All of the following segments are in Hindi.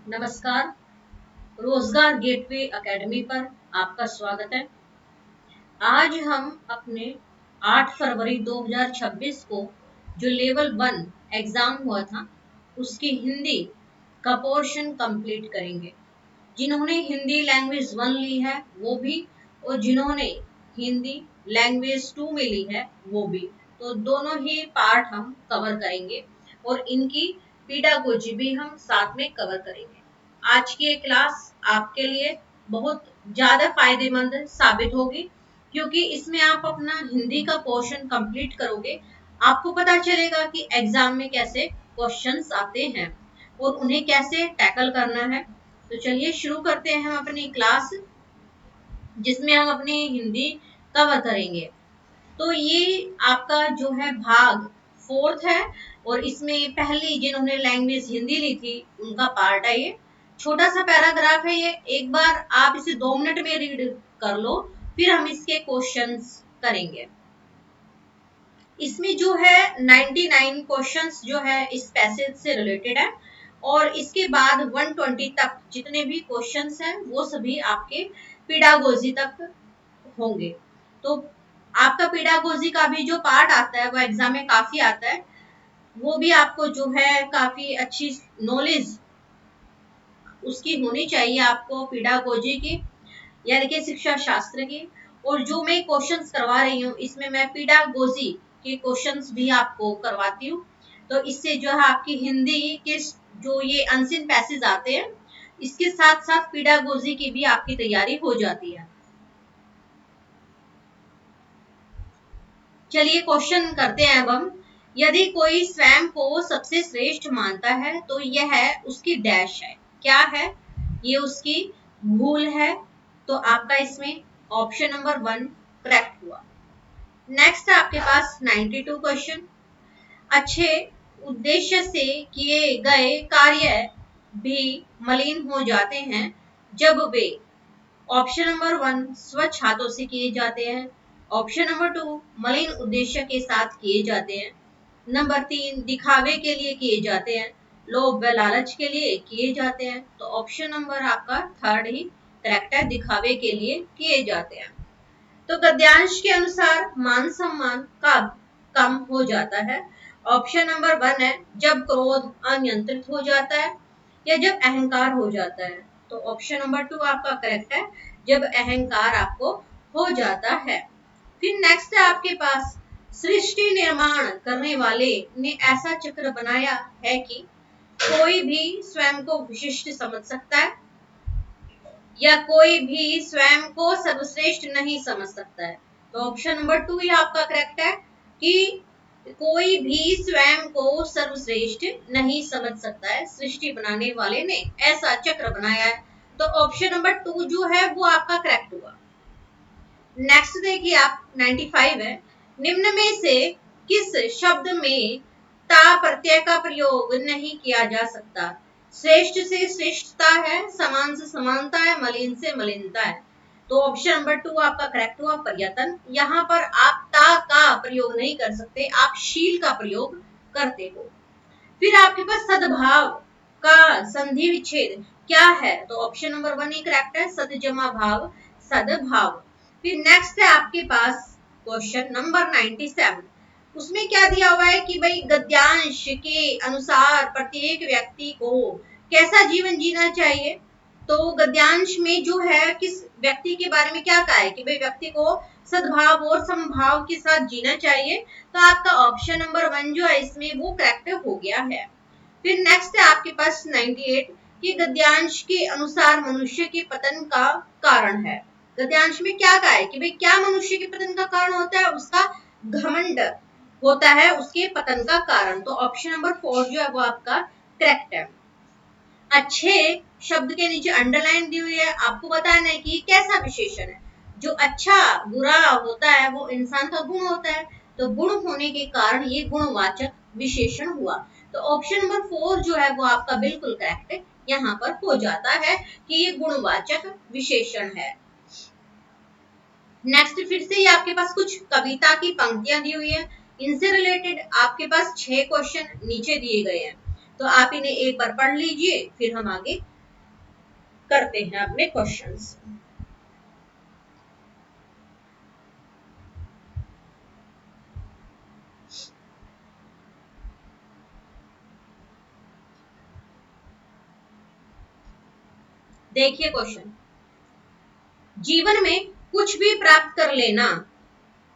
नमस्कार। रोजगार गेटवे एकेडमी पर आपका स्वागत है। आज हम अपने 8 फरवरी 2026 को जो लेवल 1 एग्जाम हुआ था उसकी हिंदी का पोर्शन कंप्लीट करेंगे। जिन्होंने हिंदी लैंग्वेज 1 ली है वो भी, और जिन्होंने हिंदी लैंग्वेज 2 में ली है वो भी, तो दोनों ही पार्ट हम कवर करेंगे और इनकी पीडागोजी भी हम साथ में कवर करेंगे। आज की ये क्लास आपके लिए बहुत ज्यादा फायदेमंद साबित होगी, क्योंकि इसमें आप अपना हिंदी का पोर्शन कंप्लीट करोगे। आपको पता चलेगा कि एग्जाम में कैसे क्वेश्चंस आते हैं और उन्हें कैसे टैकल करना है। तो चलिए शुरू करते हैं हम अपनी क्लास, जिसमें हम अपनी हिंदी कवर करेंगे। तो ये आपका जो है भाग 4th है, और इसमें पहली जिन्होंने लैंग्वेज हिंदी ली थी उनका पार्ट है। ये छोटा सा पैराग्राफ है, ये एक बार आप इसे 2 मिनट में रीड कर लो, फिर हम इसके क्वेश्चंस करेंगे। इसमें जो है 99 क्वेश्चंस जो है इस पैसेज से रिलेटेड है, और इसके बाद 120 तक जितने भी क्वेश्चंस हैं वो सभी आपके पीडागोजी तक होंगे। तो आपका पीडागोजी का भी जो पार्ट आता है वो एग्जाम में काफी आता है, वो भी आपको जो है काफी अच्छी नॉलेज उसकी होनी चाहिए आपको पीडागोजी की, यानी कि शिक्षा शास्त्र की। और जो मैं क्वेश्चंस करवा रही हूँ इसमें मैं पीडागोजी के क्वेश्चंस भी आपको करवाती हूँ। तो इससे जो है आपकी हिंदी के जो ये अनसिन पैसेज आते हैं इसके साथ साथ पीडागोजी की भी आपकी तैयारी हो जाती है। चलिए क्वेश्चन करते हैं अब हम। यदि कोई स्वयं को सबसे श्रेष्ठ मानता है तो यह उसकी डैश है। क्या है ये? उसकी भूल है। तो आपका इसमें ऑप्शन नंबर 1 करेक्ट हुआ। नेक्स्ट है आपके पास 92 क्वेश्चन। अच्छे उद्देश्य से किए गए कार्य भी मलिन हो जाते हैं जब वे ऑप्शन नंबर 1 स्वच्छ हाथों से किए जाते हैं, ऑप्शन नंबर 2 मलिन उद्देश्य के साथ किए जाते हैं, नंबर 3 दिखावे के लिए किए जाते हैं, लोभ व लालच के लिए किए जाते हैं। तो ऑप्शन नंबर आपका 3 ही करेक्ट है, दिखावे के लिए किए जाते हैं। तो गद्यांश के अनुसार मान सम्मान कब कम हो जाता है? ऑप्शन नंबर 1 है जब क्रोध अनियंत्रित हो जाता है या जब अहंकार हो जाता है। तो ऑप्शन नंबर 2 आपका करेक्ट है, जब अहंकार आपको हो जाता है। फिर नेक्स्ट है आपके पास, सृष्टि निर्माण करने वाले ने ऐसा चक्र बनाया है कि कोई भी स्वयं को विशिष्ट समझ सकता है या कोई भी स्वयं को सर्वश्रेष्ठ नहीं समझ सकता है। तो ऑप्शन नंबर 2 ही आपका करेक्ट है कि कोई भी स्वयं को सर्वश्रेष्ठ नहीं समझ सकता है, सृष्टि बनाने वाले ने ऐसा चक्र बनाया है। तो ऑप्शन नंबर 2 जो है वो आपका करेक्ट हुआ। नेक्स्ट देखिए आप 95 है। निम्न में से किस शब्द में ता प्रत्यय का प्रयोग नहीं किया जा सकता? श्रेष्ठ से श्रेष्ठता है, समान से समानता है, मलिन से मलिनता है। तो ऑप्शन नंबर 2 आपका करेक्ट हुआ, पर्यटन। यहाँ पर आप ता का प्रयोग नहीं कर सकते, आप शील का प्रयोग करते हो। फिर आपके पास सद्भाव का संधि विच्छेद क्या है? तो ऑप्शन नंबर 1 ही करेक्ट है, सदजमा भाव, सद्भाव। फिर नेक्स्ट है आपके पास क्वेश्चन नंबर 97। उसमें क्या दिया हुआ है कि भाई गद्यांश के अनुसार प्रत्येक व्यक्ति को कैसा जीवन जीना चाहिए? तो गद्यांश में जो है किस व्यक्ति के बारे में क्या कहा है कि भाई व्यक्ति को सद्भाव और समभाव के साथ जीना चाहिए। तो आपका ऑप्शन नंबर 1 जो है इसमें वो करेक्ट हो गया है। फिर नेक्स्ट है आपके पास 98 कि गद्यांश के अनुसार मनुष्य के पतन का कारण है। गद्यांश में क्या कहा है कि भाई क्या मनुष्य के पतन का कारण होता है? उसका घमंड होता है उसके पतन का कारण। तो ऑप्शन नंबर 4 जो है वो आपका करेक्ट है। अच्छे शब्द के नीचे अंडरलाइन दी हुई है, आपको बताना है कि ये कैसा विशेषण है। जो अच्छा बुरा होता है वो इंसान का गुण होता है, तो गुण होने के कारण ये गुणवाचक विशेषण हुआ। तो ऑप्शन नंबर 4 जो है वो आपका बिल्कुल करेक्ट यहाँ पर हो जाता है कि ये गुणवाचक विशेषण है। नेक्स्ट फिर से ये आपके पास कुछ कविता की पंक्तियां दी हुई है, इनसे रिलेटेड आपके पास 6 क्वेश्चन नीचे दिए गए हैं। तो आप इन्हें एक बार पढ़ लीजिए, फिर हम आगे करते हैं अपने क्वेश्चंस। देखिए क्वेश्चन, जीवन में कुछ भी प्राप्त कर लेना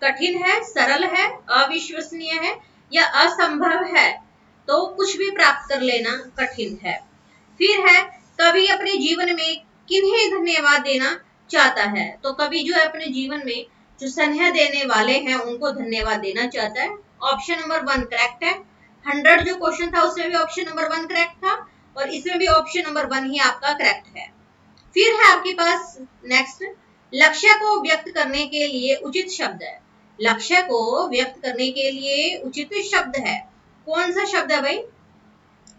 कठिन है, सरल है, अविश्वसनीय है या असंभव है। तो कुछ भी प्राप्त कर लेना कठिन है। फिर है, कवि अपने जीवन में किन्हें धन्यवाद देना चाहता है। तो कवि जो है अपने जीवन में जो स्नेह देने वाले हैं उनको धन्यवाद देना चाहता है। ऑप्शन नंबर 1 करेक्ट है। 100 जो क्वेश्चन था उसमें भी ऑप्शन नंबर 1 करेक्ट था और इसमें भी ऑप्शन नंबर 1 ही आपका करेक्ट है। फिर है आपके पास नेक्स्ट, लक्ष्य को व्यक्त करने के लिए उचित शब्द है। लक्ष्य को व्यक्त करने के लिए उचित शब्द है, कौन सा शब्द है भाई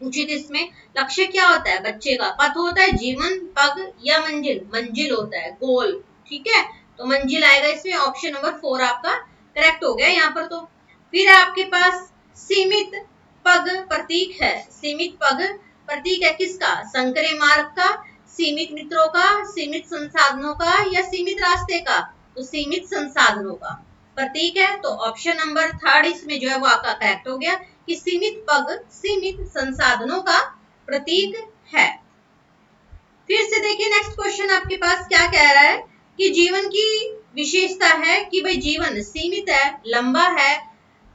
उचित? इसमें लक्ष्य क्या होता है बच्चे का? पथ होता है, जीवन, पग या मंजिल? मंजिल होता है, गोल। ठीक है, तो मंजिल आएगा इसमें। ऑप्शन नंबर 4 आपका करेक्ट हो गया यहाँ पर। तो फिर आपके पास सीमित पग प्रतीक है। सीमित पग प्रतीक है किसका? संकरे मार्ग का, सीमित मित्रों का, सीमित संसाधनों का या सीमित रास्ते का? तो सीमित संसाधनों का प्रतीक है। तो ऑप्शन नंबर 3 इसमें जो है वो आपका करेक्ट हो गया कि सीमित पग सीमित संसाधनों का प्रतीक है। फिर से देखिए नेक्स्ट क्वेश्चन आपके पास क्या कह रहा है कि जीवन की विशेषता है कि भाई जीवन सीमित है, लंबा है,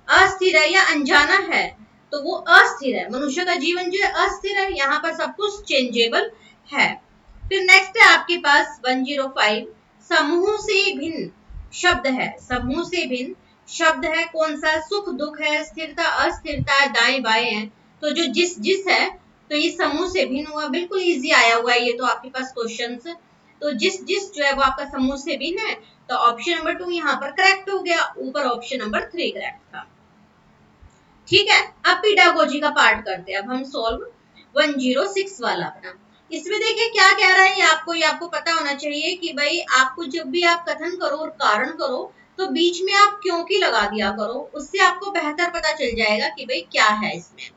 अस्थिर है या अनजाना है। तो वो अस्थिर है, मनुष्य का जीवन जो है अस्थिर है, यहाँ पर सब कुछ चेंजेबल है। फिर नेक्स्ट है आपके पास 105, समूह से भिन्न शब्द है। समूह से भिन्न शब्द है कौन सा? सुख दुख है, स्थिरता अस्थिरता, दाएं बाएं है। तो जो जिस जिस है तो ये समूह से भिन्न हुआ, बिल्कुल इजी आया हुआ है ये तो आपके पास क्वेश्चंस। तो जिस जिस जो है वो आपका समूह से भिन्न है। तो ऑप्शन नंबर 2 यहाँ पर करेक्ट हो गया, ऊपर ऑप्शन नंबर 3 करेक्ट था। ठीक है, अब पीडागोजी का पार्ट करते हैं। अब हम सॉल्व 106 वाला अपना। इसमें देखिए क्या कह रहा है, ये आपको पता होना चाहिए कि भाई आपको जब भी आप कथन करो और कारण करो तो बीच में आप क्योंकि लगा दिया करो, उससे आपको बेहतर पता चल जाएगा कि भाई क्या है इसमें।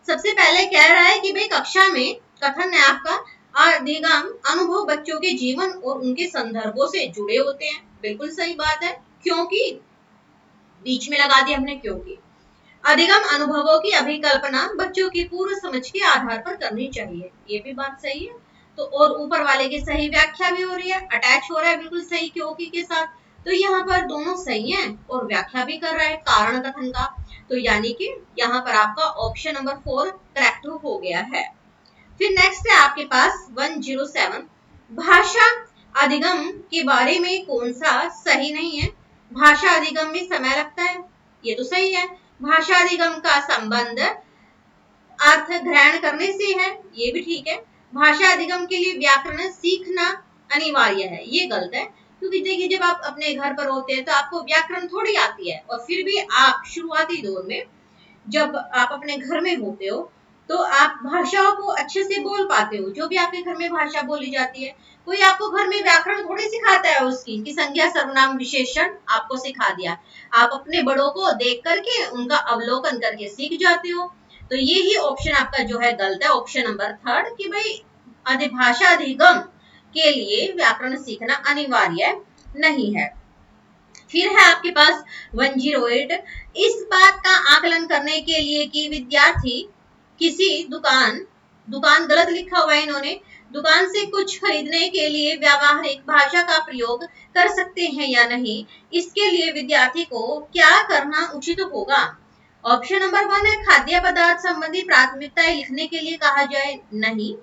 सबसे पहले कह रहा है कि भाई कक्षा में कथन है आपका अधिगम अनुभव बच्चों के जीवन और उनके संदर्भों से जुड़े होते हैं। बिल्कुल सही बात है, क्योंकि बीच में लगा दिया हमने क्योंकि। अधिगम अनुभवों की अभिकल्पना बच्चों की पूर्व समझ के आधार पर करनी चाहिए, ये भी बात सही है। तो और ऊपर वाले की सही व्याख्या भी हो रही है, अटैच हो रहा है बिल्कुल सही क्योंकि के साथ। तो यहाँ पर दोनों सही हैं और व्याख्या भी कर रहा है कारण कथन का। तो यानी कि यहाँ पर आपका ऑप्शन नंबर 4 करेक्ट हो गया है। फिर नेक्स्ट है आपके पास 107, भाषा अधिगम के बारे में कौन सा सही नहीं है? भाषा अधिगम में समय लगता है, ये तो सही है। भाषा अधिगम का संबंध अर्थ ग्रहण करने से है, ये भी ठीक है। भाषा अधिगम के लिए व्याकरण सीखना अनिवार्य है, ये गलत है। क्योंकि देखिए जब आप अपने घर पर होते हैं तो आपको व्याकरण थोड़ी आती है, और फिर भी आप शुरुआती दौर में जब आप अपने घर में होते हो तो आप भाषाओं को अच्छे से बोल पाते हो, जो भी आपके घर में भाषा बोली जाती है। कोई आपको घर में व्याकरण थोड़ी सिखाता है उसकी कि संज्ञा सर्वनाम विशेषण आपको सिखा दिया। आप अपने बड़ों को देख करके उनका अवलोकन करके सीख जाते हो। तो ये ही ऑप्शन आपका जो है गलत है, ऑप्शन नंबर 3 कि भाई भाषा अधिगम के लिए व्याकरण सीखना अनिवार्य नहीं है। फिर है आपके पास 108, इस बात का आकलन करने के लिए कि विद्यार्थी किसी दुकान गलत लिखा हुआ है इन्होंने, दुकान से कुछ खरीदने के लिए व्यावहारिक भाषा का प्रयोग कर सकते हैं या नहीं, इसके लिए विद्यार्थी को क्या करना उचित होगा। ऑप्शन नंबर 1 है खाद्य पदार्थ संबंधी प्राथमिकताएं लिखने के लिए कहा जाए, नहीं।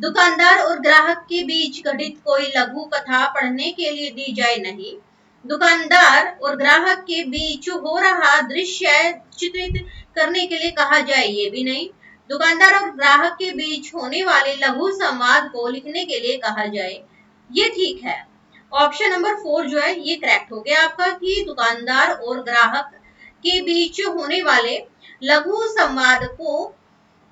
दुकानदार और ग्राहक के बीच घटित कोई लघु कथा पढ़ने के लिए दी जाए, नहीं। दुकानदार और ग्राहक के बीच हो रहा दृश्य चित्रित करने के लिए कहा जाए, ये भी नहीं। दुकानदार और ग्राहक के बीच होने वाले लघु संवाद को लिखने के लिए कहा जाए, ये ठीक है। ऑप्शन नंबर 4 जो है ये करेक्ट हो गया आपका कि दुकानदार और ग्राहक के बीच होने वाले लघु संवाद को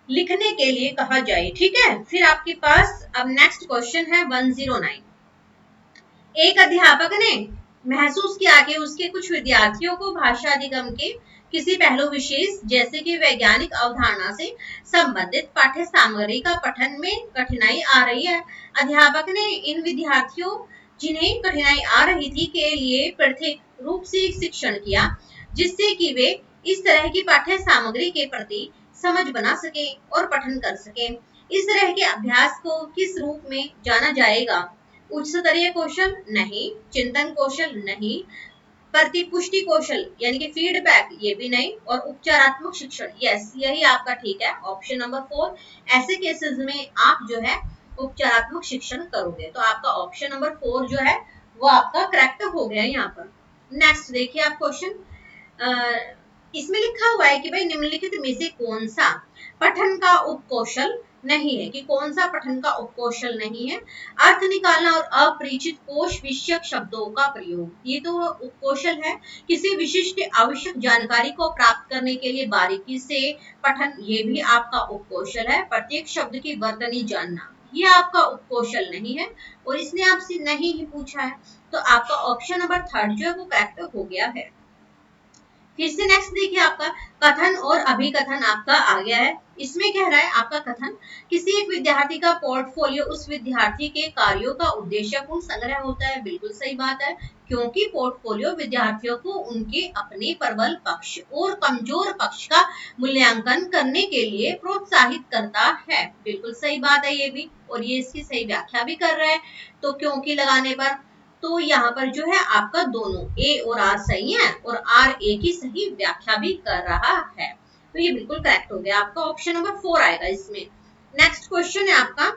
लिखने के लिए कहा जाए, ठीक है। फिर आपके पास अब नेक्स्ट क्वेश्चन है 109, एक अध्यापक ने महसूस किया कि उसके कुछ विद्यार्थियों को भाषा अधिगम के किसी पहलू विशेष जैसे कि वैज्ञानिक अवधारणा से संबंधित पाठ्य सामग्री का पठन में कठिनाई आ रही है। अध्यापक ने इन विद्यार्थियों जिन्हें कठिनाई आ रही थी के लिए प्रत्येक रूप से शिक्षण किया, जिससे कि वे इस तरह की पाठ्य सामग्री के प्रति समझ बना सके और पठन कर सके। इस तरह के अभ्यास को किस रूप में जाना जाएगा? उच्च स्तरीय कौशल नहीं, चिंतन कौशल नहीं, प्रतिपुष्टि कौशल यानी कि फीडबैक ये भी नहीं, और उपचारात्मक शिक्षण यस यही आपका ठीक है, ऑप्शन नंबर 4। ऐसे केसेस में आप जो है उपचारात्मक शिक्षण करोगे, तो आपका ऑप्शन नंबर 4 जो है वो आपका करेक्ट हो गया यहाँ पर। नेक्स्ट देखिए आप क्वेश्चन, इसमें लिखा हुआ है कि भाई निम्नलिखित में से कौन सा पठन का उपकौशल नहीं है, कि कौन सा पठन का उपकौशल नहीं है? अर्थ निकालना और अपरिचित कोश विषयक शब्दों का प्रयोग, ये तो उपकौशल है। किसी विशिष्ट आवश्यक जानकारी को प्राप्त करने के लिए बारीकी से पठन, ये भी आपका उपकौशल है। प्रत्येक शब्द की वर्तनी जानना, ये आपका उपकौशल नहीं है, और इसने आपसे नहीं ही पूछा है, तो आपका ऑप्शन नंबर 3 जो है वो करेक्ट हो गया है। फिर से नेक्स्ट देखिए आपका कथन और अभिकथन आपका आ गया है। इसमें कह रहा है आपका कथन, किसी एक विद्यार्थी का पोर्टफोलियो उस विद्यार्थी के कार्यों का उद्देश्यपूर्ण संग्रह होता है। बिल्कुल सही बात है, क्योंकि पोर्टफोलियो विद्यार्थियों को उनके अपने प्रबल पक्ष और कमजोर पक्ष का मूल्यांकन करने के लिए प्रोत्साहित करता है। बिल्कुल सही बात है ये भी, और ये इसकी सही व्याख्या भी कर रहा है। तो क्योंकि लगाने पर तो यहाँ पर जो है आपका दोनों ए और आर सही है, और आर ए की सही व्याख्या भी कर रहा है, तो ये बिल्कुल करेक्ट हो गया। आपका ऑप्शन नंबर 4 आएगा इसमें। नेक्स्ट क्वेश्चन है आपका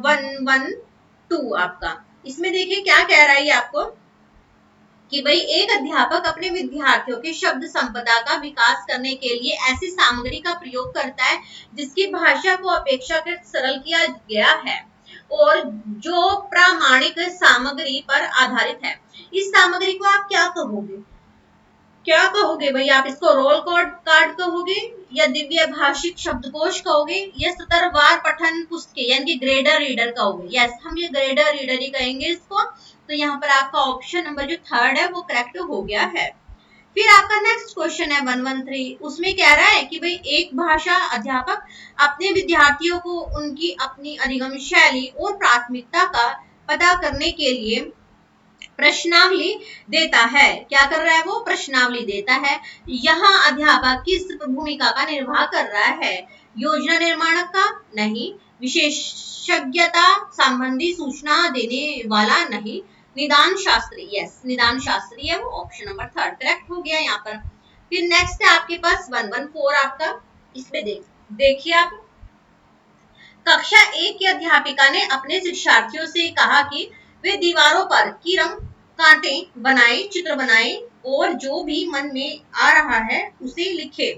112 आपका। इसमें देखिए क्या कह रहा है ये आपको कि भाई एक अध्यापक अपने विद्यार्थियों के शब्द संपदा का विकास करने के लिए ऐसी सामग्री का प्रयोग करता है जिसकी भाषा को अपेक्षाकृत सरल किया गया है और जो प्रामाणिक सामग्री पर आधारित है। इस सामग्री को आप क्या कहोगे? क्या कहोगे भाई? आप इसको रोल कार्ड कहोगे, या दिव्य भाषिक शब्दकोश कहोगे, या सतरवार पठन पुस्तकें यानी कि ग्रेडर रीडर कहोगे? यस, हम ये ग्रेडर रीडर ही कहेंगे इसको। तो यहाँ पर आपका ऑप्शन नंबर जो 3 है वो करेक्ट हो गया है। फिर आपका नेक्स्ट क्वेश्चन है 113। उसमें कह रहा है कि भाई एक भाषा अध्यापक अपने विद्यार्थियों को उनकी अपनी अधिगम शैली और प्राथमिकता का पता करने के लिए प्रश्नावली देता है। क्या कर रहा है वो? प्रश्नावली देता है। यहाँ अध्यापक किस भूमिका का निर्वाह कर रहा है? योजना निर्माणक का नहीं, विशेषज्ञता संबंधी सूचना देने वाला नहीं, निदान शास्त्री। यस, निदान शास्त्री है वो, ऑप्शन नंबर 3 करेक्ट हो गया यहाँ पर। फिर नेक्स्ट है आपके पास 114 आपका। इसमें देखिए आप, कक्षा 1 की अध्यापिका ने अपने शिक्षार्थियों से कहा कि वे दीवारों पर कीरम कांटे बनाए, चित्र बनाए और जो भी मन में आ रहा है उसे लिखे।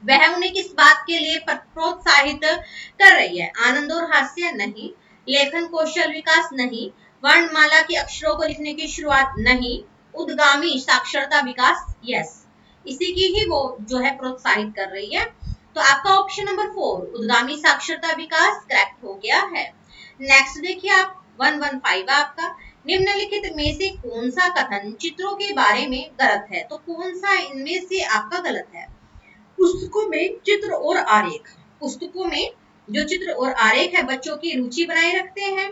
वह उन्हें किस बात के लिए प्रोत्साहित कर रही है? आनंद और हास्य नहीं, लेखन कौशल विकास नहीं, वर्णमाला के अक्षरों को लिखने की शुरुआत नहीं, उद्गामी साक्षरता विकास। यस, इसी की ही वो जो है प्रोत्साहित कर रही है। तो आपका ऑप्शन नंबर 4 उद्गामी साक्षरता विकास करेक्ट हो गया है। नेक्स्ट देखिए आप 115 आपका। निम्नलिखित में से कौन सा कथन चित्रों के बारे में गलत है? तो कौन सा इनमें से आपका गलत है? पुस्तकों में चित्र और आरेख, पुस्तकों में जो चित्र और आरेख है बच्चों की रुचि बनाए रखते हैं।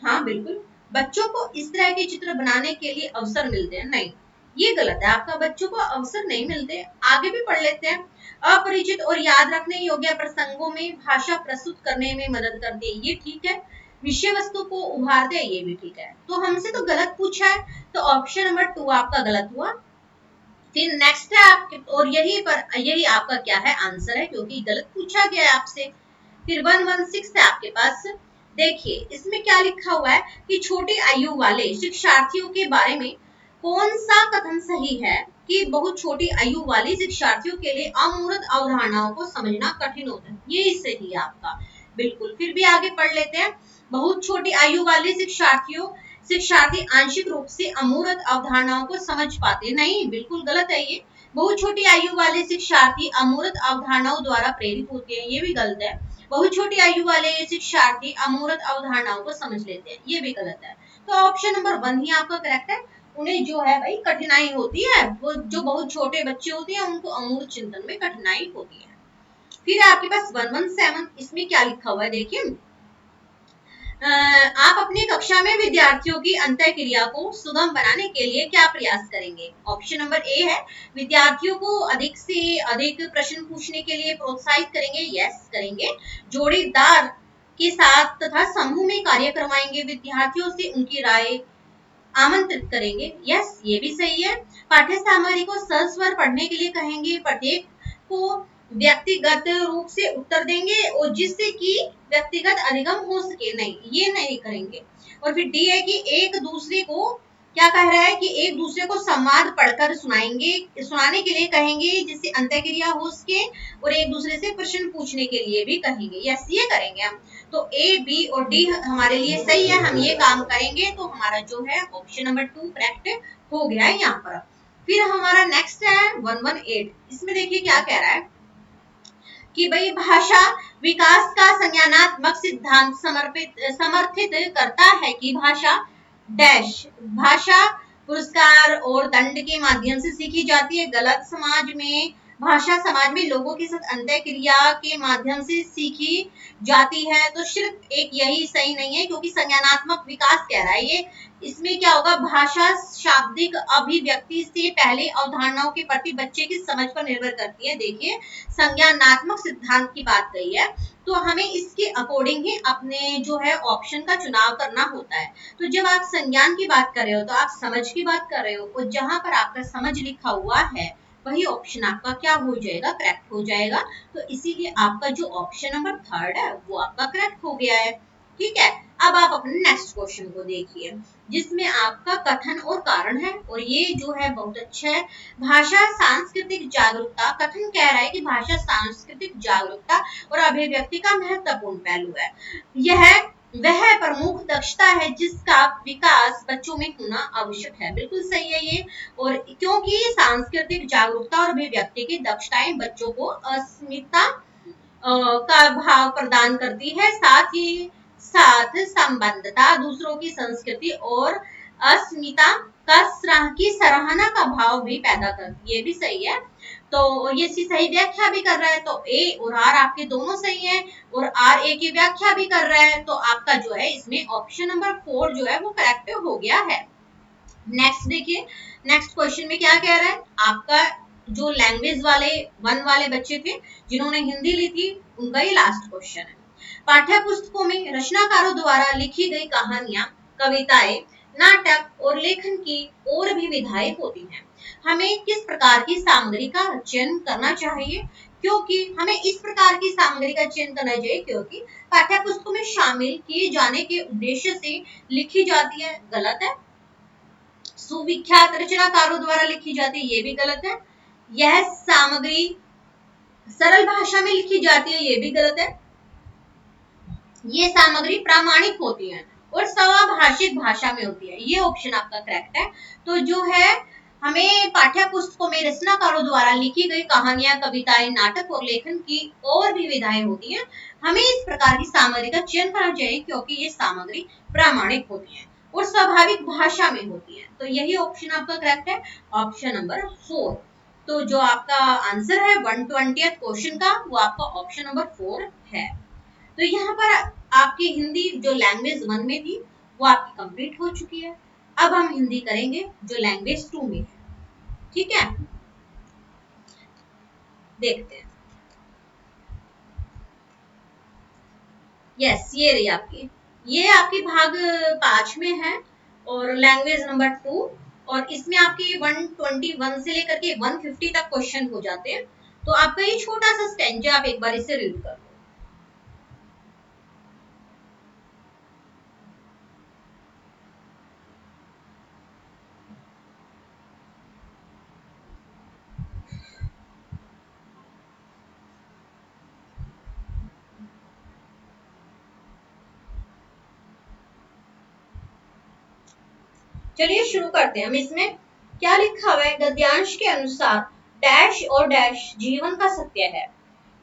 हाँ बिल्कुल, बच्चों को इस तरह के चित्र बनाने के लिए अवसर मिलते हैं? नहीं, ये गलत है आपका, बच्चों को अवसर नहीं मिलते। आगे भी पढ़ लेते हैं। अपरिचित और याद रखने योग्य प्रसंगों में भाषा प्रस्तुत करने में मदद करती है, ये ठीक है। विषय वस्तु को उभारते हैं, ये भी ठीक है। तो हमसे तो गलत पूछा है, तो ऑप्शन नंबर 2 आपका गलत हुआ। फिर नेक्स्ट है आपके, और यही आपका क्या है? आंसर है, क्योंकि गलत पूछा गया है आपसे। फिर 116 है आपके पास। देखिए इसमें क्या लिखा हुआ है कि छोटी आयु वाले शिक्षार्थियों के बारे में कौन सा कथन सही है कि बहुत छोटी आयु वाले शिक्षार्थियों के लिए अमूर्त अवधारणाओं को समझना कठिन होता है? ये सही है आपका, बिल्कुल। फिर भी आगे पढ़ लेते हैं। बहुत छोटी आयु वाले शिक्षार्थी आंशिक रूप से अमूर्त अवधारणाओं को समझ पाते नहीं, बिल्कुल गलत है ये। बहुत छोटी आयु वाले शिक्षार्थी अमूर्त अवधारणाओं द्वारा प्रेरित होते हैं, ये भी गलत है। बहुत छोटी आयु वाले शिक्षार्थी अमूर्त अवधारणाओं को समझ लेते हैं, ये भी गलत है। तो ऑप्शन नंबर 1 ही आपका करेक्ट है। उन्हें जो है भाई कठिनाई होती है, वो जो बहुत छोटे बच्चे होते हैं उनको अमूर्त चिंतन में कठिनाई होती है। फिर आपके पास 117, इसमें क्या लिखा हुआ है देखिए, आप अपनी कक्षा में विद्यार्थियों की अंतर क्रिया को सुगम बनाने के लिए क्या प्रयास करेंगे? ऑप्शन नंबर ए है विद्यार्थियों को अधिक से अधिक प्रश्न पूछने के लिए प्रोत्साहित करेंगे, यस करेंगे। जोड़ीदार के साथ तथा समूह में कार्य करवाएंगे, विद्यार्थियों से उनकी राय आमंत्रित करेंगे, यस ये भी सही है। पाठ्य सामग्री को सस्वर पढ़ने के लिए कहेंगे, प्रत्येक को व्यक्तिगत रूप से उत्तर देंगे और जिससे कि व्यक्तिगत अधिगम हो सके, नहीं ये नहीं करेंगे। और फिर डी है कि एक दूसरे को क्या कह रहा है कि एक दूसरे को संवाद पढ़कर सुनाएंगे, सुनाने के लिए कहेंगे जिससे अंतःक्रिया हो सके, और एक दूसरे से प्रश्न पूछने के लिए भी कहेंगे, यस ये करेंगे हम। तो ए बी और डी हमारे लिए सही है, हम ये काम करेंगे, तो हमारा जो है ऑप्शन नंबर 2 करेक्ट हो गया है यहाँ पर। फिर हमारा नेक्स्ट है 118, इसमें देखिए क्या कह रहा है कि भाई भाषा विकास का संज्ञानात्मक सिद्धांत समर्थित करता है कि भाषा डैश भाषा पुरस्कार और दंड के माध्यम से सीखी जाती है, गलत। समाज में भाषा समाज में लोगों के साथ अंतः क्रिया के माध्यम से सीखी जाती है, तो सिर्फ एक यही सही नहीं है क्योंकि संज्ञानात्मक विकास कह रहा है ये। इसमें क्या होगा, भाषा शाब्दिक अभिव्यक्ति से पहले अवधारणाओं के प्रति बच्चे की समझ पर निर्भर करती है। देखिए संज्ञानात्मक सिद्धांत की बात कही है, तो हमें इसके अकॉर्डिंग ही अपने जो है ऑप्शन का चुनाव करना होता है। तो जब आप संज्ञान की बात कर रहे हो तो आप समझ की बात कर रहे हो, और जहां पर आपका समझ लिखा हुआ है वही ऑप्शन आपका क्या हो जाएगा, करेक्ट हो जाएगा। तो इसीलिए आपका जो ऑप्शन नंबर 3 है वो आपका करेक्ट हो गया है। ठीक है, अब आप अपने नेक्स्ट क्वेश्चन को देखिए जिसमें आपका कथन और कारण है, और ये जो है बहुत अच्छा है। भाषा सांस्कृतिक जागरूकता, कथन कह रहा है कि भाषा सांस्कृतिक जागरूकता और अभिव्यक्ति का महत्वपूर्ण पहलू है। यह वह प्रमुख दक्षता है जिसका विकास बच्चों में होना आवश्यक है, बिल्कुल सही है ये। और क्योंकि सांस्कृतिक जागरूकता और अभिव्यक्ति की दक्षताएं बच्चों को अस्मिता का भाव प्रदान करती है, साथ ही साथ संबद्धता, दूसरों की संस्कृति और अस्मिता की सराहना का भाव भी पैदा करती है, ये भी सही है। तो ये सही व्याख्या भी कर रहा है, तो ए और आर आपके दोनों सही है, और आर ए की व्याख्या भी कर रहा है, तो आपका जो है इसमें ऑप्शन नंबर 4 जो है वो करेक्ट हो गया है। नेक्स्ट देखिए, नेक्स्ट क्वेश्चन में क्या कह रहा है, आपका जो लैंग्वेज वाले 1 वाले बच्चे थे जिन्होंने हिंदी ली थी उनका ये लास्ट क्वेश्चन है। पाठ्य पुस्तकों में रचनाकारों द्वारा लिखी गई कहानियां, कविताएं, नाटक और लेखन की और भी विधाएं होती हैं। हमें किस प्रकार की सामग्री का चयन करना चाहिए? क्योंकि हमें इस प्रकार की सामग्री का चयन करना चाहिए क्योंकि पाठ्य पुस्तकों में शामिल किए जाने के उद्देश्य से लिखी जाती है, गलत है। सुविख्यात रचनाकारों द्वारा लिखी जाती है, ये भी गलत है। यह सामग्री सरल भाषा में लिखी जाती है, ये भी गलत है। ये सामग्री प्रामाणिक होती है और स्वाभाषिक भाषा में होती है, ये ऑप्शन आपका करेक्ट है। तो जो है हमें पाठ्य पुस्तकों में रचनाकारों द्वारा लिखी गई कहानियां, कविताएं, नाटक और लेखन की और भी विधाएं होती हैं। हमें इस प्रकार की सामग्री का चयन करना चाहिए क्योंकि ये सामग्री प्रामाणिक होती है और स्वाभाविक भाषा में होती है, तो यही ऑप्शन आपका करेक्ट है, ऑप्शन नंबर 4। तो जो आपका आंसर है 120 क्वेश्चन का वो आपका ऑप्शन नंबर 4 है। तो यहाँ पर आपकी हिंदी जो लैंग्वेज 1 में थी वो आपकी कंप्लीट हो चुकी है। अब हम हिंदी करेंगे जो लैंग्वेज 2 में है, ठीक है, देखते हैं। यस ये आपकी भाग 5 में है और लैंग्वेज नंबर 2, और इसमें आपके 121 से लेकर के 150 तक क्वेश्चन हो जाते हैं। तो आपका ये छोटा सा स्टेंजा आप एक बार इसे रीड कर लो। चलिए शुरू करते हैं हम। इसमें क्या लिखा हुआ है, गद्यांश के अनुसार डैश और डैश जीवन का सत्य है।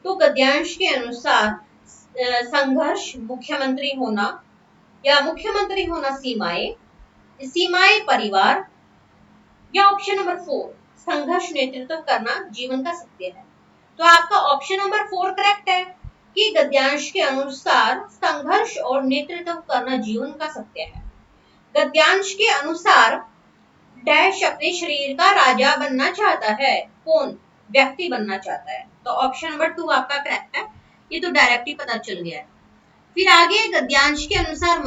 तो गद्यांश के अनुसार संघर्ष, मुख्यमंत्री होना या मुख्यमंत्री होना सीमाएं, सीमाएं परिवार, या ऑप्शन नंबर 4 संघर्ष नेतृत्व करना जीवन का सत्य है। तो आपका ऑप्शन नंबर 4 करेक्ट है कि गद्यांश के अनुसार संघर्ष और नेतृत्व करना जीवन का सत्य है। गद्यांश के अनुसार डैश अपने शरीर का राजा बनना चाहता है। कौन? व्यक्ति बनना चाहता है। तो ऑप्शन नंबर 2 आपका करेक्ट है। ये तो डायरेक्ट ही पता चल गया है। फिर आगे गद्यांश के अनुसार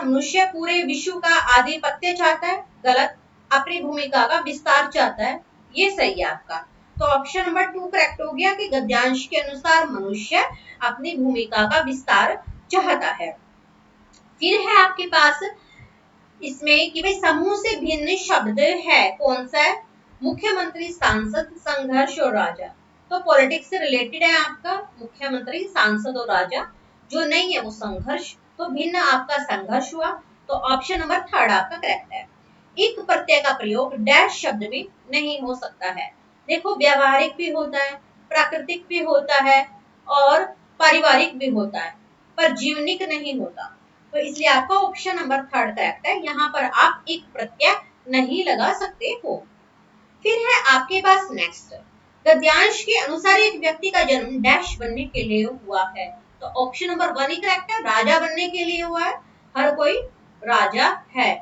मनुष्य पूरे विश्व का आधिपत्य चाहता है। गलत। अपनी भूमिका का विस्तार चाहता है। ये सही है आपका। तो ऑप्शन नंबर 2 करेक्ट हो गया कि गद्यांश के अनुसार मनुष्य अपनी भूमिका का विस्तार चाहता है। फिर है आपके पास इसमें कि भाई समूह से भिन्न शब्द है। कौन सा है? मुख्यमंत्री, सांसद, संघर्ष और राजा। तो पॉलिटिक्स से रिलेटेड है आपका मुख्यमंत्री, सांसद और राजा। जो नहीं है वो संघर्ष। तो भिन्न आपका संघर्ष हुआ। तो ऑप्शन नंबर 3 आपका करेक्ट है। एक प्रत्यय का प्रयोग डैश शब्द में नहीं हो सकता है। देखो व्यावहारिक भी होता है, प्राकृतिक भी होता है और पारिवारिक भी होता है, पर जीवनिक नहीं होता। तो इसलिए आपका ऑप्शन नंबर 3 करेक्ट है। यहाँ पर आप एक प्रत्यय नहीं लगा सकते हो। फिर है आपके पास नेक्स्ट, गद्यांश के अनुसार एक व्यक्ति का जन्म डैश बनने के लिए हुआ है। तो ऑप्शन नंबर 1 ही करेक्ट है, राजा बनने के लिए हुआ है। हर कोई राजा है।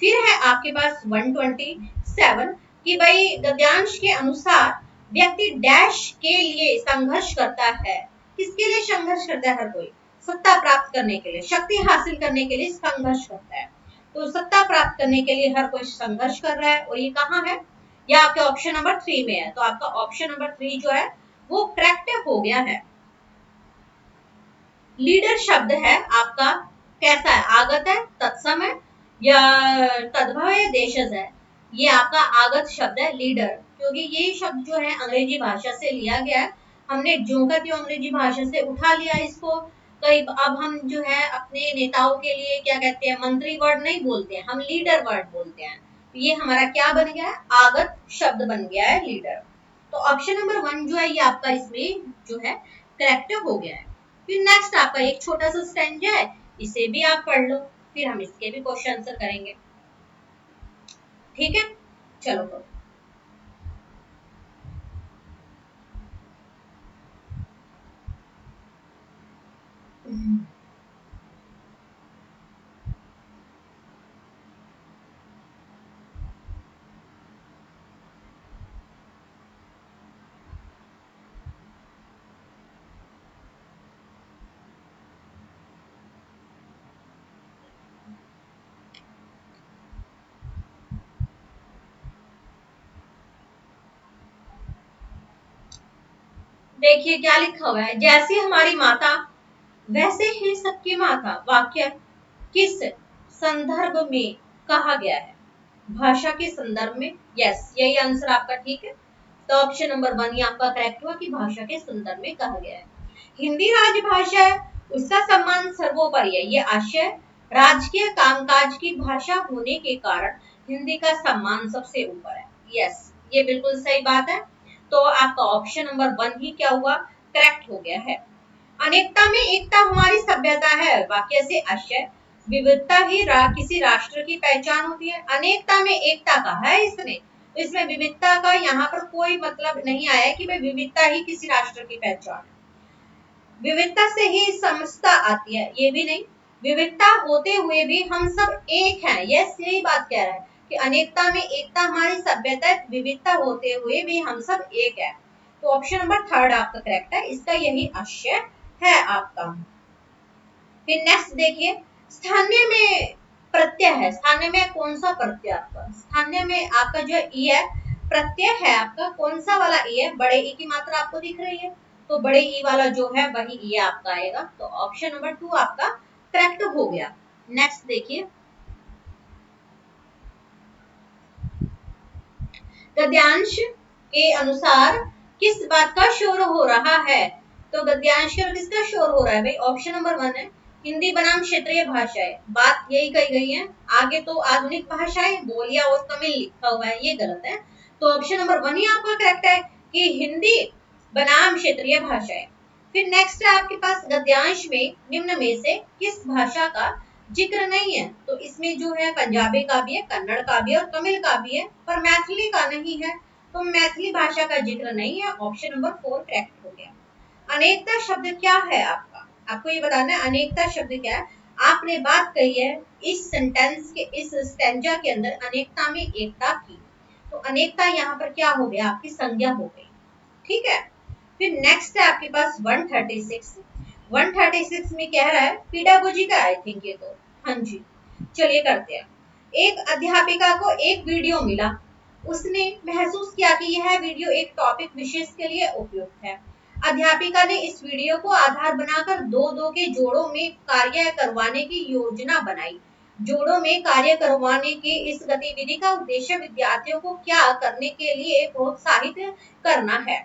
फिर है आपके पास 127 कि भाई गद्यांश के अनुसार व्यक्ति डैश के लिए संघर्ष करता है। किसके लिए संघर्ष करता है? हर कोई सत्ता प्राप्त करने के लिए, शक्ति हासिल करने के लिए संघर्ष करता है। तो सत्ता प्राप्त करने के लिए हर कोई संघर्ष कर रहा है। और ये कहाँ है? यह आपके ऑप्शन नंबर 3 में है। तो आपका ऑप्शन नंबर 3 जो है वो करेक्ट हो गया है। लीडर शब्द है आपका कैसा है? आगत है, तत्सम है या तद्भव है, देशज है? ये आपका आगत शब्द है लीडर, क्योंकि ये शब्द जो है अंग्रेजी भाषा से लिया गया है। हमने जो का त्यों अंग्रेजी भाषा से उठा लिया इसको। कई अब हम जो है अपने नेताओं के लिए क्या कहते हैं, मंत्री वर्ड नहीं बोलते हैं, हम लीडर वर्ड बोलते हैं। ये हमारा क्या बन गया है? आगत शब्द बन गया है लीडर। तो ऑप्शन नंबर 1 जो है ये आपका इसमें जो है करेक्ट हो गया है। फिर नेक्स्ट आपका एक छोटा सा स्टैंजा है, इसे भी आप पढ़ लो, फिर हम इसके भी क्वेश्चन आंसर करेंगे। ठीक है, चलो करो। देखिए क्या लिखा हुआ है, जैसी हमारी माता वैसे ही सबकी माता वाक्य किस संदर्भ में कहा गया है? भाषा के संदर्भ में। यस, यही आंसर आपका ठीक है। तो ऑप्शन नंबर 1 ही आपका करेक्ट हुआ कि भाषा के संदर्भ में कहा गया है। हिंदी राजभाषा है, उसका सम्मान सर्वोपरि है, ये आशय। राजकीय कामकाज की भाषा होने के कारण हिंदी का सम्मान सबसे ऊपर है। यस, ये बिल्कुल सही बात है। तो आपका ऑप्शन नंबर 1 ही क्या हुआ? करेक्ट हो गया है। अनेकता में एकता हमारी सभ्यता है, वाक्य से आशय। विविधता ही किसी राष्ट्र की पहचान होती है। अनेकता में एकता कहा है इसने, तो इसमें विविधता का यहाँ पर कोई मतलब नहीं आया कि भाई विविधता ही किसी राष्ट्र की पहचान है। विविधता से ही समता आती है, ये भी नहीं। विविधता होते हुए भी हम सब एक हैं, यही बात कह रहा है कि अनेकता में एकता हमारी सभ्यता है, विविधता होते हुए भी हम सब एक है। तो ऑप्शन नंबर 3 आपका करेक्ट है, इसका यही आशय है आपका। फिर नेक्स्ट देखिए, स्थानीय में प्रत्यय है। स्थानीय में कौन सा प्रत्यय आपका? स्थानीय में आपका जो ई है प्रत्यय है आपका, कौन सा वाला ई है? बड़े ई की मात्रा आपको दिख रही है, तो बड़े ई वाला जो है वही ई आपका आएगा। तो ऑप्शन नंबर 2 आपका करेक्ट हो गया। नेक्स्ट देखिए, गद्यांश के अनुसार किस बात का शोर हो रहा है? तो गद्यांश का किसका शोर हो रहा है भाई? ऑप्शन नंबर 1 है, हिंदी बनाम क्षेत्रीय भाषाएं। बात यही कही गई है। आगे तो आधुनिक भाषाएं, बोलियां और तमिल लिखा हुआ है, ये गलत है। तो ऑप्शन नंबर 1 ही आपका करेक्ट है कि हिंदी बनाम क्षेत्रीय भाषाएं। फिर नेक्स्ट है आपके पास, गद्यांश में निम्न में से किस भाषा का जिक्र नहीं है, तो इसमें जो है पंजाबी का भी है, कन्नड़ का भी है और तमिल का भी है, पर मैथिली का नहीं है, तो मैथिली भाषा का जिक्र नहीं है। ऑप्शन नंबर 4 करेक्ट हो गया। अनेकता शब्द क्या है आपका, आपको ये बताना है अनेकता शब्द क्या है। आपने बात कही है इस सेंटेंस के, इस स्टैंजा के अंदर अनेकता में एकता की, तो अनेकता यहाँ पर क्या हो गया, आपकी संज्ञा हो गई। ठीक है, फिर नेक्स्ट है आपके पास 136। 136 में कह रहा है पीडागोजी का, आई थिंक ये तो, हाँ जी, चलिए करते हैं। एक अध्यापिका को एक वीडियो मिला, उसने महसूस किया कि यह वीडियो एक टॉपिक विशेष के लिए उपयुक्त है। अध्यापिका ने इस वीडियो को आधार बनाकर दो दो के जोड़ों में कार्य करवाने की योजना बनाई। जोड़ों में कार्य करवाने की इस गतिविधि का उद्देश्य विद्यार्थियों को क्या करने के लिए प्रोत्साहित करना है,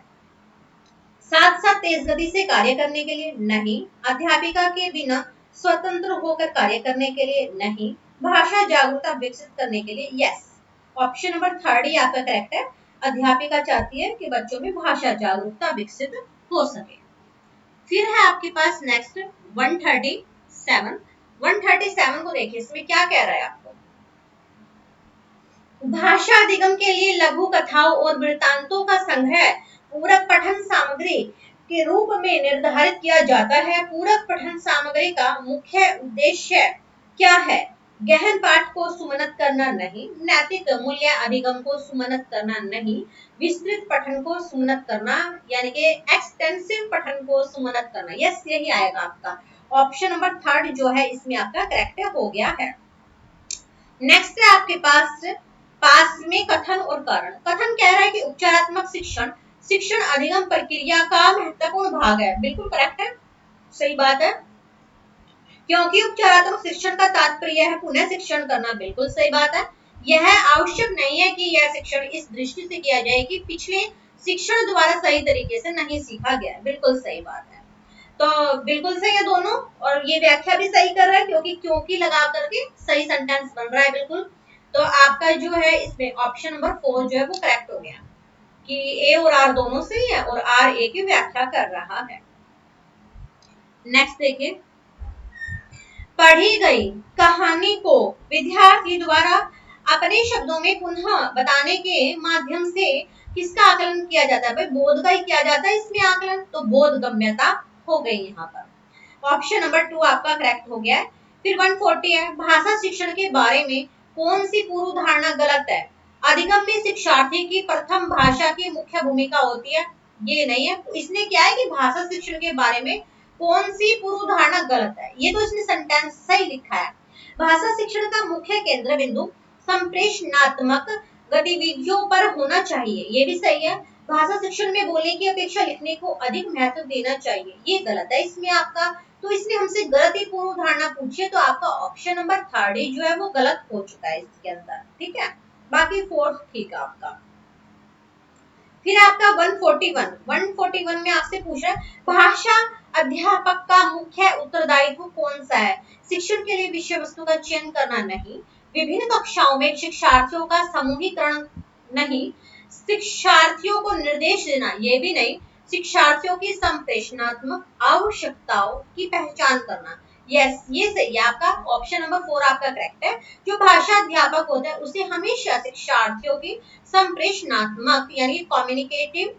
साथ साथ तेज गति से कार्य करने के लिए नहीं, अध्यापिका के बिना स्वतंत्र होकर कार्य करने के लिए नहीं, भाषा जागरूकता विकसित करने के लिए। यस, ऑप्शन नंबर 3 ही आपका करेक्ट है। अध्यापिका चाहती है कि बच्चों में भाषा जागरूकता विकसित हो सके। फिर है आपके पास नेक्स्ट 137। 137 को देखिए, इसमें क्या कह रहा है आपको, भाषा अधिगम के लिए लघु कथाओं और वृत्तांतों का संग्रह पूरक पठन सामग्री के रूप में निर्धारित किया जाता है। पूरक पठन सामग्री का मुख्य उद्देश्य क्या है, गहन पाठ को सुमनत करना नहीं, नैतिक मूल्य अधिगम को सुमनत करना नहीं, विस्तृत पठन को सुमनत करना, यानी कि एक्सटेंसिव पठन को सुमनत करना। यस, यही आएगा आपका ऑप्शन नंबर 3 जो है इसमें आपका करेक्ट हो गया है। नेक्स्ट है आपके पास में कथन और कारण। कथन कह रहा है कि उपचारात्मक शिक्षण शिक्षण अधिगम प्रक्रिया का महत्वपूर्ण भाग है। बिल्कुल करेक्ट है, सही बात है, क्योंकि उपचारात्मक शिक्षण का तात्पर्य है पुनः शिक्षण करना। बिल्कुल सही बात है, यह आवश्यक नहीं है कि यह शिक्षण इस दृष्टि से किया जाए कि पिछले शिक्षण द्वारा सही तरीके से नहीं सीखा गया। बिल्कुल सही बात है, तो बिल्कुल सही है दोनों, और ये व्याख्या भी सही कर रहा है क्योंकि लगा करके सही सेंटेंस बन रहा है। बिल्कुल, तो आपका जो है इसमें ऑप्शन नंबर 4 जो है वो करेक्ट हो गया कि ए और आर दोनों सही है और आर ए की व्याख्या कर रहा है। नेक्स्ट देखिए, पढ़ी गई कहानी को विद्यार्थी द्वारा अपने शब्दों में पुनः बताने के माध्यम से किसका आकलन किया जाता है, भाई बोध का ही किया जाता है इसमें आकलन, तो बोधगम्यता हो गई यहाँ पर। ऑप्शन नंबर 2 आपका करेक्ट हो गया है। फिर 140 है, भाषा शिक्षण के बारे में कौन सी पूर्व धारणा गलत है, अधिगम में शिक्षार्थी की प्रथम भाषा की मुख्य भूमिका होती है, ये नहीं है। इसने क्या है कि भाषा शिक्षण के बारे में कौन सी पूर्व धारणा गलत है, ये तो इसने सेंटेंस सही लिखा है। भाषा शिक्षण का मुख्य केंद्र बिंदु संप्रेषणात्मक गतिविधियों पर होना चाहिए, ये भी सही है। भाषा शिक्षण में बोलने की अपेक्षा लिखने को अधिक महत्व देना चाहिए, ये गलत है इसमें आपका। तो इसने हमसे गलत ही पूर्व धारणा पूछी है, तो आपका ऑप्शन नंबर 3 जो है वो गलत हो चुका है इसके अंदर। ठीक है, बाकी 4 ठीक है आपका। फिर आपका 141 में आपसे पूछ रहा है भाषा अध्यापक का मुख्य उत्तरदायित्व कौन सा है, शिक्षण के लिए विषय वस्तु का चयन करना नहीं, विभिन्न कक्षाओं में शिक्षार्थियों का समूहीकरण नहीं, शिक्षार्थियों को निर्देश देना, ये भी नहीं, शिक्षार्थियों की संप्रेषणात्मक आवश्यकताओं की पहचान करना। यस, ये सही है, आपका ऑप्शन नंबर 4 आपका करेक्ट है। जो भाषा अध्यापक होता है उसे हमेशा शिक्षार्थियों की संप्रेषणात्मक यानी कम्युनिकेटिव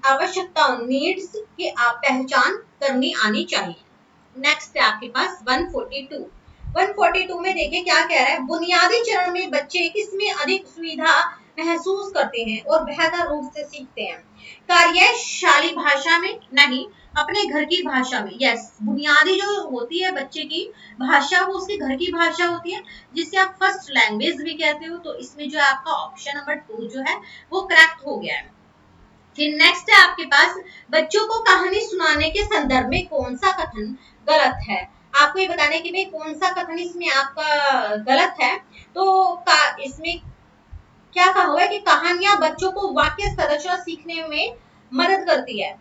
आवश्यकताओं नीड्स की पहचान करनी आनी चाहिए। नेक्स्ट है आपके पास 142। 142 में देखिए क्या कह रहा है, बुनियादी चरण में बच्चे किसमें अधिक सुविधा महसूस करते हैं और बेहतर रूप से सीखते हैं, कार्यशाली भाषा में नहीं, अपने घर की भाषा में। यस, बुनियादी जो होती है बच्चे की भाषा वो उसके घर की भाषा होती है, जिसे आप फर्स्ट लैंग्वेज भी कहते हो, तो इसमें जो है आपका ऑप्शन नंबर 2 जो है वो करेक्ट हो गया है। फिर नेक्स्ट है आपके पास, बच्चों को कहानी सुनाने के संदर्भ में कौन सा कथन गलत है, आपको ये बताने की भाई कौन सा कथन इसमें आपका गलत है। तो इसमें क्या कहा हुआ है कि कहानियां बच्चों को वाक्य संरचना सीखने में मदद करती है।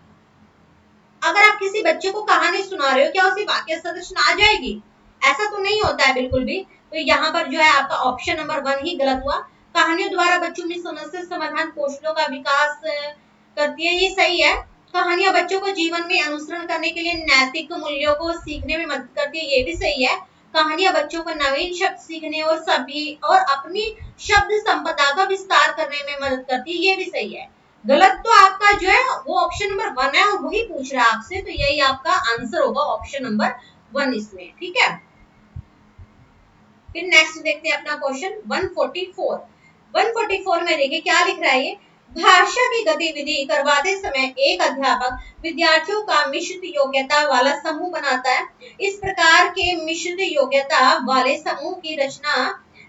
अगर आप किसी बच्चे को कहानी सुना रहे हो, क्या उसे वाक्य संरचना आ जाएगी, ऐसा तो नहीं होता है बिल्कुल भी। तो यहाँ पर जो है आपका ऑप्शन नंबर 1 ही गलत हुआ। कहानियों द्वारा बच्चों में समस्या समाधान कौशलों का विकास करती है, ये सही है। कहानियां बच्चों को जीवन में अनुसरण करने के लिए नैतिक मूल्यों को सीखने में मदद करती है, ये भी सही है। कहानियां बच्चों को नवीन शब्द सीखने और अपनी शब्द संपदा का विस्तार करने में मदद करती है। ये भी सही है। गलत तो आपका जो है वो ऑप्शन नंबर 1 है और वही पूछ रहा है आपसे, तो यही आपका आंसर होगा ऑप्शन नंबर 1 इसमें। ठीक है, फिर नेक्स्ट देखते हैं अपना क्वेश्चन 144। 144 में देखिए क्या लिख रहा है ये। भाषा की गतिविधि करवाते समय एक अध्यापक विद्यार्थियों का मिश्रित योग्यता वाला समूह बनाता है। इस प्रकार के मिश्रित योग्यता वाले समूह की रचना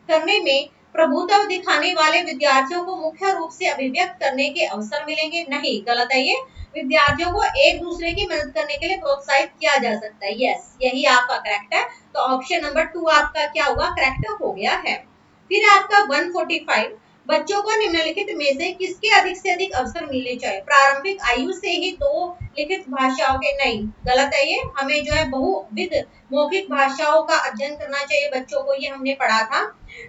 करने में प्रभुत्व दिखाने वाले विद्यार्थियों को मुख्य रूप से अभिव्यक्त करने के अवसर मिलेंगे। नहीं, गलत है ये। विद्यार्थियों को एक दूसरे की मदद करने के लिए प्रोत्साहित किया जा सकता है। यस, यही आपका करेक्ट है। तो ऑप्शन नंबर 2 आपका क्या होगा, करेक्ट हो गया है। फिर आपका 145, बच्चों को निम्नलिखित में से अधिक अवसर मिलने चाहिए। प्रारंभिक आयु से ही 2 लिखित भाषाओं के, नहीं, गलत है ये। हमें जो है बहुविध मौखिक भाषाओं का अध्ययन करना चाहिए बच्चों को, ये हमने पढ़ा था।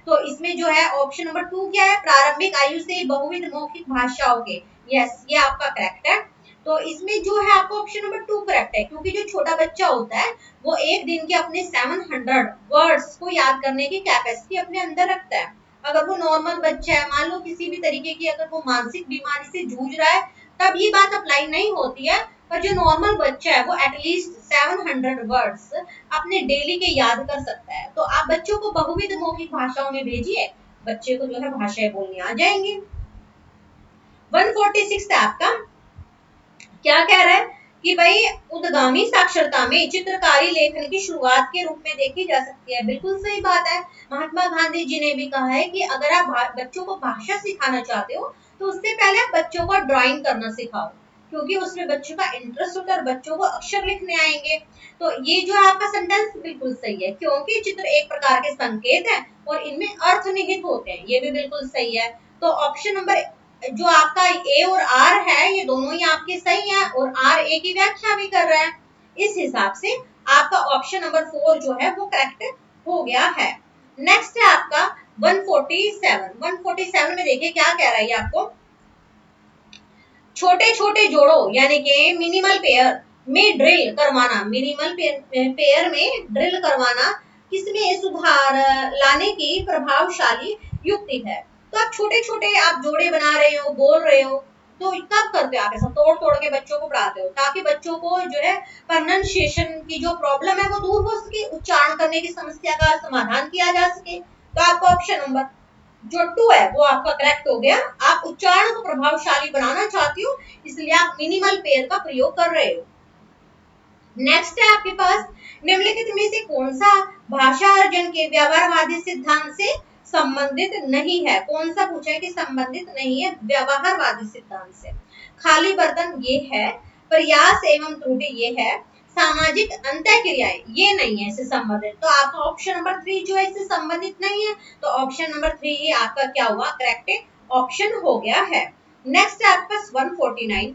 तो इसमें जो है ऑप्शन नंबर 2 क्या है, प्रारंभिक आयु से बहुविध मौखिक भाषाओं के। यस, ये आपका करेक्ट है। तो इसमें जो है आपका ऑप्शन नंबर 2 करेक्ट है, क्योंकि जो छोटा बच्चा होता है वो एक दिन के अपने 700 वर्ड्स को याद करने की कैपेसिटी अपने अंदर रखता है। अगर वो नॉर्मल बच्चा है, मान लो किसी भी तरीके की अगर वो मानसिक बीमारी से जूझ रहा है, तब ये बात अप्लाई नहीं होती है। पर जो नॉर्मल बच्चा है वो एटलीस्ट 700 वर्ड्स अपने डेली के याद कर सकता है। तो आप बच्चों को बहुविध मौखिक भाषाओं में भेजिए, बच्चे को जो है भाषाएं बोलनी आ जाएंगी। 146 है आपका, क्या कह रहा है कि भाई उद्गामी साक्षरता में चित्रकारी लेखन की शुरुआत के रूप में देखी जा सकती है। बिल्कुल सही बात है। महात्मा गांधी जी ने भी कहा है कि अगर आप बच्चों को भाषा सिखाना चाहते हो तो उससे पहले आप बच्चों को ड्राइंग करना सिखाओ, क्योंकि उसमें बच्चों का इंटरेस्ट होता है और बच्चों को अक्षर लिखने आएंगे। तो ये जो है आपका सेंटेंस बिल्कुल सही है, क्योंकि चित्र एक प्रकार के संकेत है और इनमें अर्थ निहित होते हैं। ये भी बिल्कुल सही है। तो ऑप्शन नंबर जो आपका ए और आर है, ये दोनों ही आपके सही हैं और आर ए की व्याख्या भी कर रहा है। इस हिसाब से आपका ऑप्शन नंबर 4 जो है वो करेक्ट हो गया है। नेक्स्ट है आपका 147। 147 में देखिए क्या कह रहा है आपको। छोटे छोटे जोड़ों यानी कि मिनिमल पेयर में ड्रिल करवाना, मिनिमल पेयर में ड्रिल करवाना किसमें सुधार लाने की प्रभावशाली युक्ति है। तो आप छोटे छोटे आप जोड़े बना रहे हो, बोल रहे हो, तो कब करते हो आप ऐसा, तोड़ तोड़ के बच्चों को पढ़ाते हो ताकि बच्चों को जो है प्रोनाउंसिएशन की जो प्रॉब्लम है वो दूर हो सके, उच्चारण करने की समस्या का समाधान किया जा सके। तो आपका ऑप्शन नंबर जो 2 है वो आपका करेक्ट हो गया। आप उच्चारण को प्रभावशाली बनाना चाहती हो, इसलिए आप मिनिमल पेयर का प्रयोग कर रहे हो। नेक्स्ट है आपके पास, निम्नलिखित में से कौन सा भाषा अर्जन के व्यवहारवादी सिद्धांत से संबंधित नहीं है। कौन सा पूछा है कि संबंधित नहीं है व्यवहारवादी सिद्धांत से। खाली बर्तन ये है, प्रयास एवं त्रुटि ये है, सामाजिक अंतःक्रियाएं ये नहीं है इससे संबंधित। तो आपका ऑप्शन नंबर 3 जो है इससे संबंधित नहीं है, तो ऑप्शन नंबर 3 ये आपका क्या हुआ, करेक्ट ऑप्शन हो गया है। नेक्स्ट है आपका 149।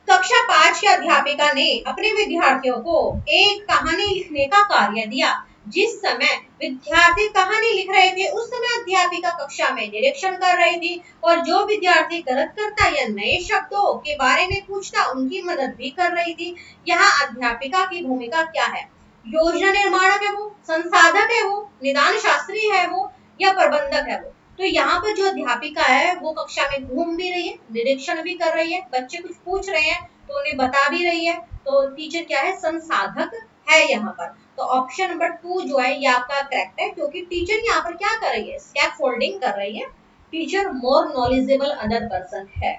कक्षा 5 की अध्यापिका ने अपने विद्यार्थियों को एक कहानी लिखने का कार्य दिया। जिस समय विद्यार्थी कहानी लिख रहे थे उस समय अध्यापिका कक्षा में निरीक्षण कर रही थी और जो विद्यार्थी गलत करता या नए शब्दों के बारे में पूछता उनकी मदद भी कर रही थी। यहाँ अध्यापिका की भूमिका क्या है, योजना निर्माणक है वो, संसाधक है वो, निदान शास्त्री है वो, या प्रबंधक है वो। तो यहाँ पर जो अध्यापिका है वो कक्षा में घूम भी रही है, निरीक्षण भी कर रही है, बच्चे कुछ पूछ रहे हैं तो उन्हें बता भी रही है। तो टीचर क्या है, संसाधक है यहाँ पर। तो ऑप्शन नंबर 2 जो है ये आपका करेक्ट है, क्योंकि टीचर यहाँ पर क्या कर रही है, स्कैफ फोल्डिंग कर रही है। Teacher more knowledgeable other person है।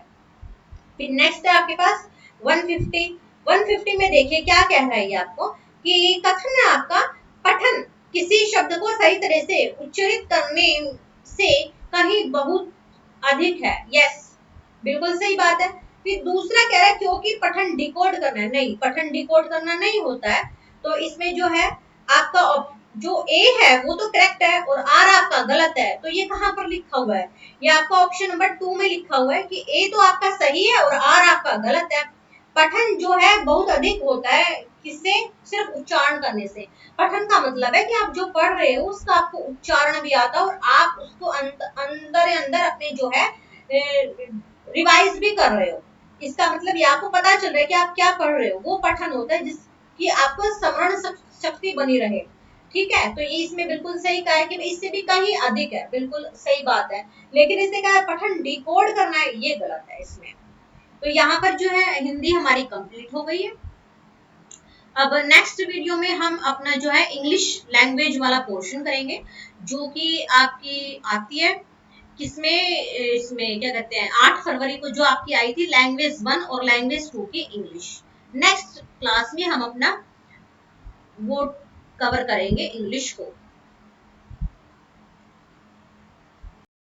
फिर नेक्स्ट है आपके पास 150। 150 में देखिए क्या कह रहा है आपको कि कथन है आपका, पठन किसी शब्द को सही तरह से उच्चारित करने से कहीं बहुत अधिक है। यस, बिल्कुल सही बात है। फिर दूसरा कह रहा है क्योंकि पठन डिकोड करना है, नहीं, पठन डिकोड करना नहीं होता है। तो इसमें जो है आपका जो ए है वो तो करेक्ट है और आर आपका गलत है। तो ये कहाँ पर लिखा हुआ है, ये आपका ऑप्शन नंबर 2 में लिखा हुआ है कि ए तो आपका सही है और आर आपका गलत है। पठन जो है बहुत अधिक होता है, किससे, सिर्फ उच्चारण करने से। पठन का मतलब है कि आप जो पढ़ रहे हो उसका आपको उच्चारण भी आता है और आप उसको अंदर अंदर अपने जो है रिवाइज भी कर रहे हो। इसका मतलब ये आपको पता चल रहा है कि आप क्या पढ़ रहे हो, वो पठन होता है जिसकी आपको स्मरण शक्ति बनी रहे। ठीक है, तो ये इसमें बिल्कुल सही कहा है कि इससे भी कहीं अधिक है, बिल्कुल सही बात है। लेकिन इसने कहा है पठन डिकोड करना है, ये गलत है इसमें। तो यहाँ पर जो है हिंदी हमारी कंप्लीट हो गई है। अब नेक्स्ट वीडियो में हम अपना जो है इंग्लिश लैंग्वेज वाला पोर्शन करेंगे, जो कि आपकी आती है किसमें, इसमें क्या कहते हैं 8 फरवरी को जो आपकी आई थी लैंग्वेज 1 और लैंग्वेज 2 की इंग्लिश। नेक्स्ट क्लास में हम अपना वो कवर करेंगे इंग्लिश को।